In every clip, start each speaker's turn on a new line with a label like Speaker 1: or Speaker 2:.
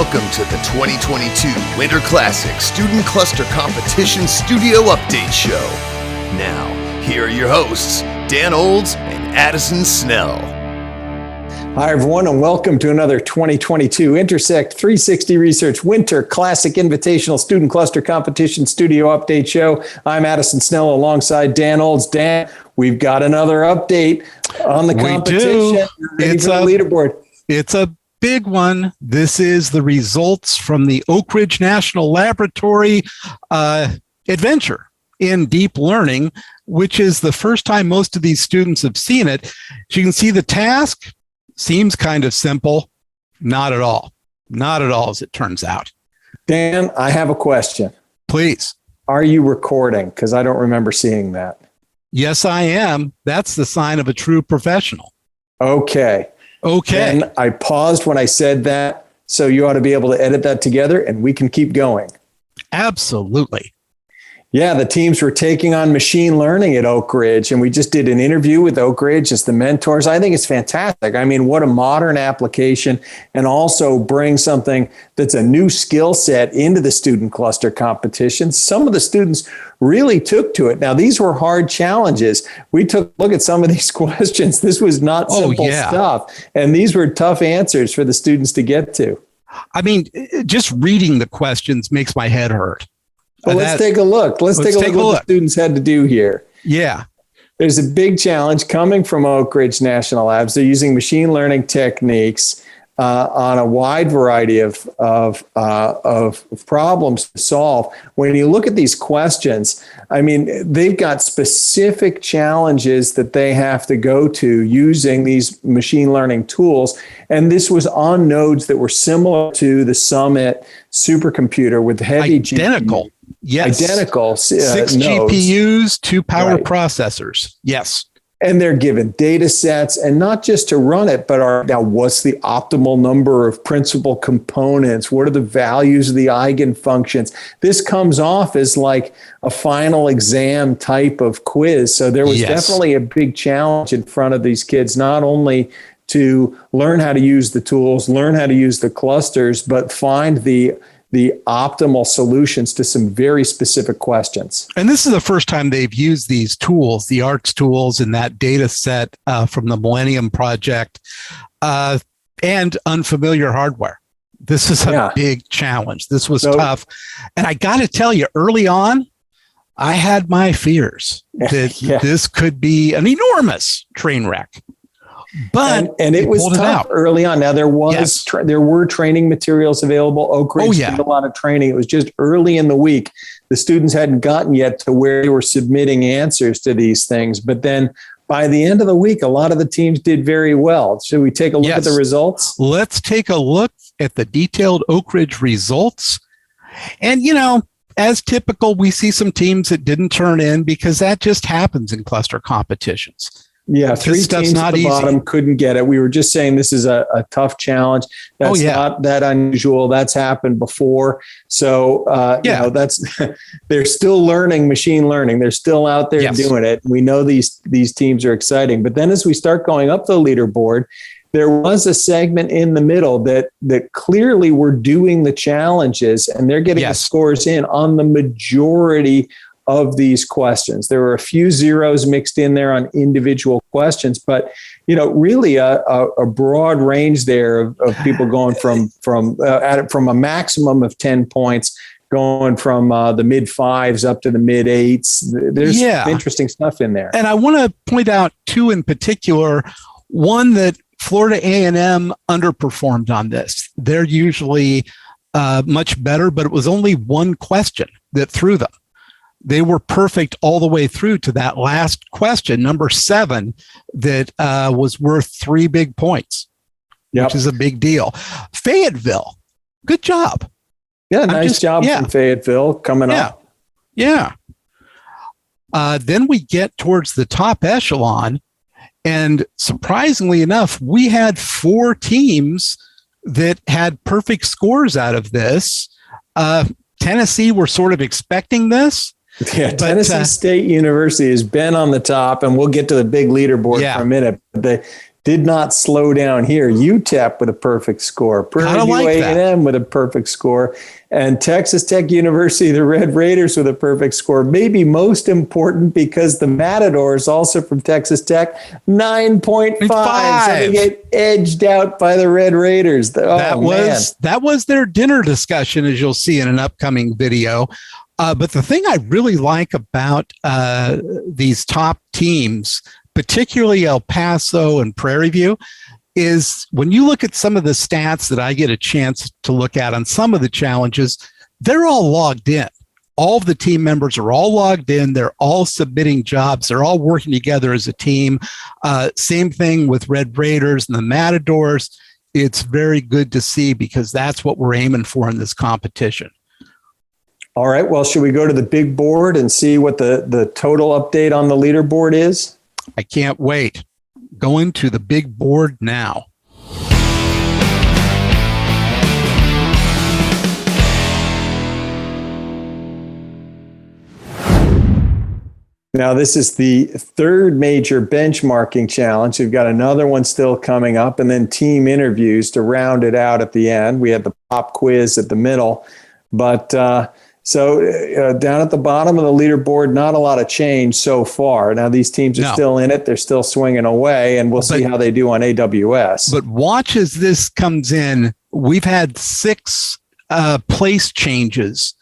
Speaker 1: Welcome to the 2022 Winter Classic Student Cluster Competition Studio Update Show. Now, here are your hosts, Dan Olds and Addison Snell.
Speaker 2: Hi, everyone, and welcome to another 2022 Intersect 360 Research Winter Classic Invitational Student Cluster Competition Studio Update Show. I'm Addison Snell alongside Dan Olds. Dan, we've got another update on the competition.
Speaker 3: It's
Speaker 2: a leaderboard.
Speaker 3: It's a big one. This is the results from the Oak Ridge National Laboratory adventure in deep learning, which is the first time most of these students have seen it. As you can see, the task seems kind of simple. Not at all. Not at all, as it turns out.
Speaker 2: Dan, I have a question.
Speaker 3: Please.
Speaker 2: Are you recording? Because I don't remember seeing that.
Speaker 3: Yes, I am. That's the sign of a true professional.
Speaker 2: Okay. And I paused when I said that, so you ought to be able to edit that together and we can keep going.
Speaker 3: Absolutely.
Speaker 2: Yeah, the teams were taking on machine learning at Oak Ridge, and we just did an interview with Oak Ridge as the mentors. I think it's fantastic. I mean, what a modern application, and also bring something that's a new skill set into the student cluster competition. Some of the students really took to it. Now, these were hard challenges. We took a look at some of these questions. This was not simple stuff, and these were tough answers for the students to get to.
Speaker 3: I mean, just reading the questions makes my head hurt.
Speaker 2: Well, let's take a look. Let's take a look at what the students had to do here.
Speaker 3: Yeah.
Speaker 2: There's a big challenge coming from Oak Ridge National Labs. They're using machine learning techniques on a wide variety of problems to solve. When you look at these questions, I mean, they've got specific challenges that they have to go to using these machine learning tools. And this was on nodes that were similar to the Summit supercomputer with heavy
Speaker 3: identical. Yes.
Speaker 2: Identical.
Speaker 3: 6
Speaker 2: nodes.
Speaker 3: GPUs, 2 power processors. Yes.
Speaker 2: And they're given data sets, and not just to run it, but now what's the optimal number of principal components? What are the values of the eigenfunctions? This comes off as like a final exam type of quiz. So there was definitely a big challenge in front of these kids, not only to learn how to use the tools, learn how to use the clusters, but find the optimal solutions to some very specific questions.
Speaker 3: And this is the first time they've used these tools, the ARTS tools and that data set from the Millennium Project and unfamiliar hardware. This is a big challenge. This was tough. And I got to tell you, early on, I had my fears that this could be an enormous train wreck. But
Speaker 2: and it was tough early on. Now there was there were training materials available. Oak Ridge did a lot of training. It was just early in the week. The students hadn't gotten yet to where they were submitting answers to these things. But then by the end of the week, a lot of the teams did very well. Should we take a look at the results?
Speaker 3: Let's take a look at the detailed Oak Ridge results. And, you know, as typical, we see some teams that didn't turn in because that just happens in cluster competitions.
Speaker 2: Yeah, 3 teams at the bottom couldn't get it. We were just saying this is a tough challenge. That's not that unusual. That's happened before. So, you know, they're still learning machine learning. They're still out there doing it. We know these teams are exciting. But then as we start going up the leaderboard, there was a segment in the middle that clearly were doing the challenges, and they're getting the scores in on the majority of these questions. There were a few zeros mixed in there on individual questions, but you know, really a broad range there of people going from a maximum of 10 points, going from the mid 5s up to the mid 8s. There's interesting stuff in there.
Speaker 3: And I want to point out 2 in particular. One that Florida A&M underperformed on this. They're usually much better, but it was only one question that threw them. They were perfect all the way through to that last question, number 7, that was worth 3 big points, which is a big deal. Fayetteville, good job.
Speaker 2: Yeah, nice job from Fayetteville coming up.
Speaker 3: Yeah. Then we get towards the top echelon, and surprisingly enough, we had 4 teams that had perfect scores out of this. Tennessee were sort of expecting this.
Speaker 2: Yeah, Tennessee State University has been on the top, and we'll get to the big leaderboard for a minute. did not slow down here. UTEP with a perfect score. Prairie View A&M with a perfect score. And Texas Tech University, the Red Raiders with a perfect score. Maybe most important because the Matadors, also from Texas Tech, 9.5. So they get edged out by the Red Raiders.
Speaker 3: That was their dinner discussion, as you'll see in an upcoming video. But the thing I really like about these top teams, particularly El Paso and Prairie View, is when you look at some of the stats that I get a chance to look at on some of the challenges, they're all logged in. All of the team members are all logged in. They're all submitting jobs. They're all working together as a team. Same thing with Red Raiders and the Matadors. It's very good to see because that's what we're aiming for in this competition.
Speaker 2: All right. Well, should we go to the big board and see what the total update on the leaderboard is?
Speaker 3: I can't wait. Going to the big board now.
Speaker 2: Now, this is the third major benchmarking challenge. We've got another one still coming up, and then team interviews to round it out at the end. We had the pop quiz at the middle. But So down at the bottom of the leaderboard, not a lot of change so far. Now, these teams are still in it. They're still swinging away, and we'll see how they do on AWS.
Speaker 3: But watch as this comes in. We've had 6 place changes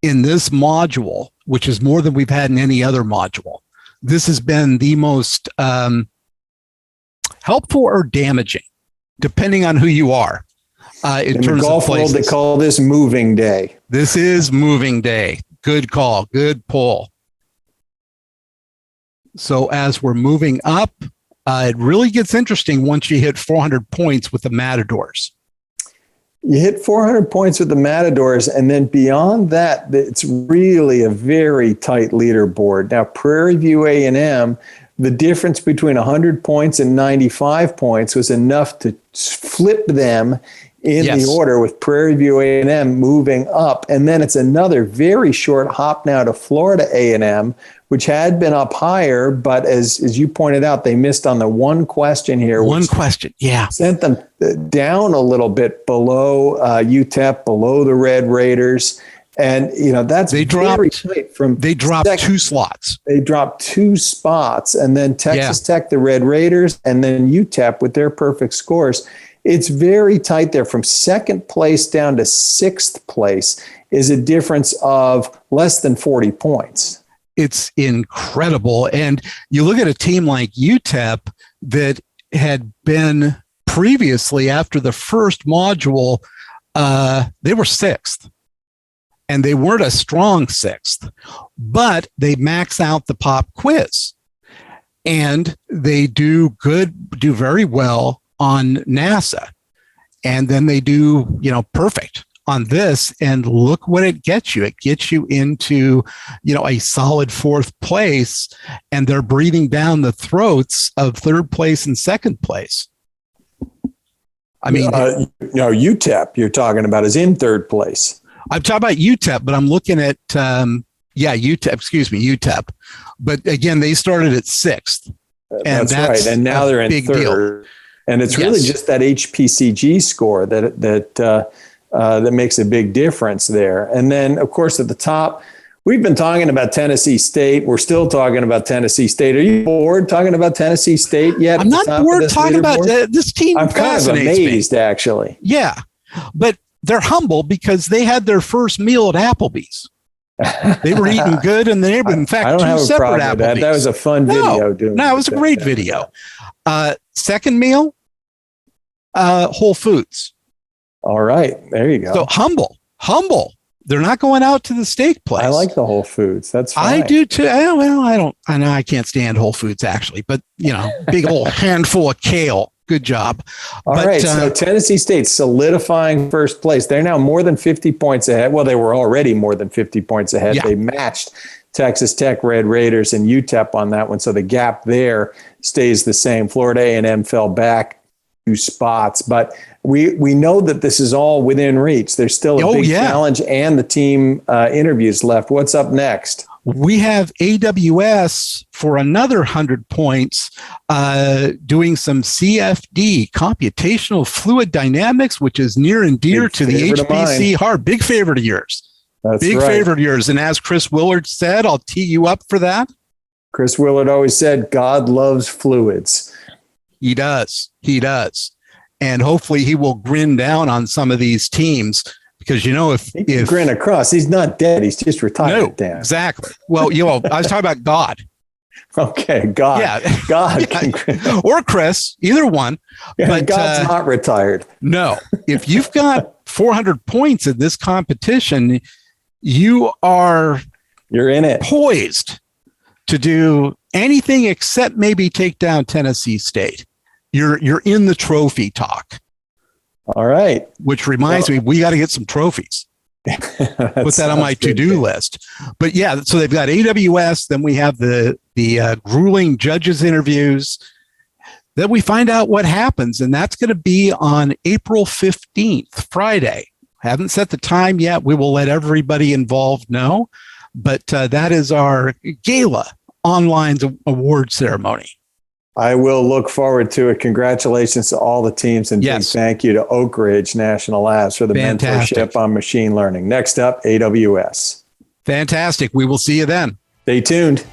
Speaker 3: in this module, which is more than we've had in any other module. This has been the most helpful or damaging, depending on who you are. In terms
Speaker 2: the golf
Speaker 3: of places.
Speaker 2: world, they call this moving day.
Speaker 3: This is moving day. Good call. Good pull. So as we're moving up, it really gets interesting once you hit 400 points with the Matadors.
Speaker 2: You hit 400 points with the Matadors, and then beyond that, it's really a very tight leaderboard. Now, Prairie View A&M, the difference between 100 points and 95 points was enough to flip them in the order, with Prairie View A&M moving up. And then it's another very short hop now to Florida A&M, which had been up higher, but as you pointed out, they missed on the one question here.
Speaker 3: One question,
Speaker 2: sent them down a little bit below UTEP, below the Red Raiders. And, that's
Speaker 3: they
Speaker 2: very
Speaker 3: dropped,
Speaker 2: tight.
Speaker 3: They dropped 2 slots.
Speaker 2: They dropped 2 spots. And then Texas Tech, the Red Raiders, and then UTEP with their perfect scores. It's very tight there. From 2nd place down to 6th place is a difference of less than 40 points.
Speaker 3: It's incredible. And you look at a team like UTEP that had been previously, after the first module, they were 6th. And they weren't a strong 6th, but they max out the pop quiz. And they do very well on NASA. And then they do, perfect on this. And look what it gets you. It gets you into, a solid 4th place, and they're breathing down the throats of 3rd place and 2nd place. I mean,
Speaker 2: UTEP you're talking about is in 3rd place.
Speaker 3: I'm talking about UTEP, but I'm looking at, UTEP. But again, they started at 6th.
Speaker 2: And that's right. And now they're in 3rd. Deal. And it's really just that HPCG score that makes a big difference there. And then, of course, at the top, we've been talking about Tennessee State. We're still talking about Tennessee State. Are you bored talking about Tennessee State yet?
Speaker 3: I'm not bored talking about this team.
Speaker 2: I'm kind of amazed, actually.
Speaker 3: Yeah, but they're humble because they had their first meal at Applebee's. They were eating good, and they were, in fact, 2 separate Applebee's.
Speaker 2: That was a fun video.
Speaker 3: It was a great video. Second meal, Whole Foods.
Speaker 2: All right, there you go.
Speaker 3: So humble. They're not going out to the steak place.
Speaker 2: I like the Whole Foods. That's fine.
Speaker 3: I do too. Well, I know I can't stand Whole Foods actually, but big old handful of kale. Good job.
Speaker 2: All right. So Tennessee State solidifying 1st place. They're now more than 50 points ahead. Well, they were already more than 50 points ahead. Yeah. They matched Texas Tech, Red Raiders, and UTEP on that one. So the gap there stays the same. Florida A&M fell back 2 spots, but we know that this is all within reach. There's still a big challenge and the team interviews left. What's up next?
Speaker 3: We have AWS for another 100 points, doing some CFD, computational fluid dynamics, which is near and dear to the HPC heart. Big favorite of yours.
Speaker 2: That's
Speaker 3: Big
Speaker 2: right.
Speaker 3: favorite of yours. And as Chris Willard said, I'll tee you up for that.
Speaker 2: Chris Willard always said, God loves fluids.
Speaker 3: He does. He does. And hopefully he will grin down on some of these teams. Because, if
Speaker 2: grin across, he's not dead. He's just retired.
Speaker 3: No,
Speaker 2: Dan.
Speaker 3: Exactly. Well, I was talking about God.
Speaker 2: Okay, God.
Speaker 3: Yeah.
Speaker 2: God.
Speaker 3: Yeah. Or Chris, either one.
Speaker 2: Yeah,
Speaker 3: but
Speaker 2: God's not retired.
Speaker 3: No. If you've got 400 points in this competition, you're
Speaker 2: in it.
Speaker 3: Poised to do anything except maybe take down Tennessee State. You're in the trophy talk.
Speaker 2: All right.
Speaker 3: Which reminds me, we got to get some trophies. Put that on my to-do list. But yeah, so they've got AWS. Then we have the grueling judges interviews. Then we find out what happens. And that's going to be on April 15th, Friday. Haven't set the time yet. We will let everybody involved know. But that is our gala online award ceremony.
Speaker 2: I will look forward to it. Congratulations to all the teams, and big thank you to Oak Ridge National Labs for the mentorship on machine learning. Next up, AWS.
Speaker 3: Fantastic. We will see you then.
Speaker 2: Stay tuned.